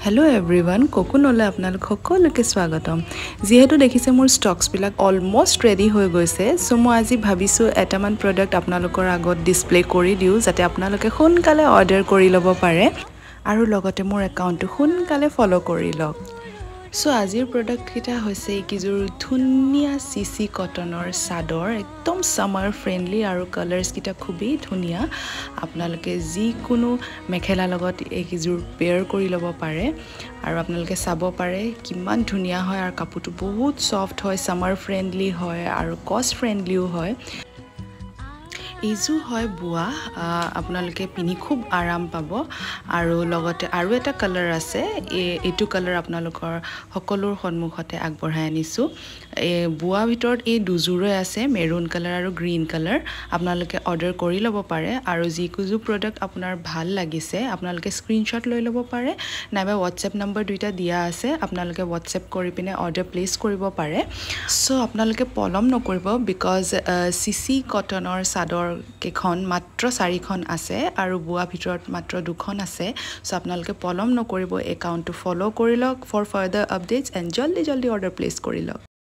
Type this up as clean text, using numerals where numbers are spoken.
hello everyone कोकोनले आपनालोक সকলোকে স্বাগতম যেহেতু দেখিছে মোৰ ষ্টকস বিলাক অলমোস্ট ৰেডি হৈ গৈছে সো মই আজি ভাবিছো এটামান প্ৰডাক্ট আপোনালোকৰ আগত ডিসপ্লে কৰি দিও যাতে আপোনালোকে সোনকালে অৰ্ডাৰ কৰি ল'ব পাৰে আৰু লগতে মোৰ একাউণ্টটো সোনকালে ফলো কৰি লওক সো আজিৰ প্ৰডাক্ট কিটা হৈছে কিজোৰ ধুনিয়া সিসি কটনৰ সাদৰ একদম সামাৰ ফ্ৰেন্ডলি আৰু কালাৰস কিটা খুবই ধুনিয়া আপোনালোকে যি কোনো মেখেলা লগত এই কিজোৰ পেয়াৰ কৰি ল'ব পাৰে আৰু আপোনালোকে চাব পাৰে কিমান ধুনিয়া হয় আৰু কাপোৰটো বহুত সফট হয় সামাৰ ফ্ৰেন্ডলি হয় আৰু কষ্ট ফ্ৰেন্ডলিও হয় ইজু হয় বুয়া আপোনালোকে পিনি খুব আৰাম পাব আৰু লগতে আৰু এটা কালাৰ আছে এটো কালাৰ আপোনালোকৰ সকলোৰ সন্মুখতে আগবঢ়াই আনিছো বুয়া ভিতৰত এই দুজুৰে আছে মেৰুন কালাৰ আৰু গ্ৰীন কালাৰ আপোনালোকে অৰ্ডাৰ কৰি ল'ব পাৰে আৰু যি কুজু প্ৰডাক্ট আপোনাৰ ভাল লাগিছে আপোনালোকে স্ক্ৰিনশ্বট লৈ ল'ব পাৰে নাইবা WhatsApp নম্বৰ দুইটা দিয়া আছে আপোনালোকে WhatsApp কৰি পিনে অৰ্ডাৰ প্লেস কৰিব পাৰে সো আপোনালোকে পলম নকৰিব বিকজ সিসি কটনৰ সাদৰ কেখন মাত্ৰ 4খন আছে আৰু বুয়া ভিতৰত মাত্ৰ 2খন আছে সো আপোনালোকে পলম নকৰিব একাউণ্টটো ফলো কৰি লওক ফৰ ফাৰ্দাৰ আপডেটস এণ্ড জল্দি অৰ্ডাৰ প্লেস কৰি লওক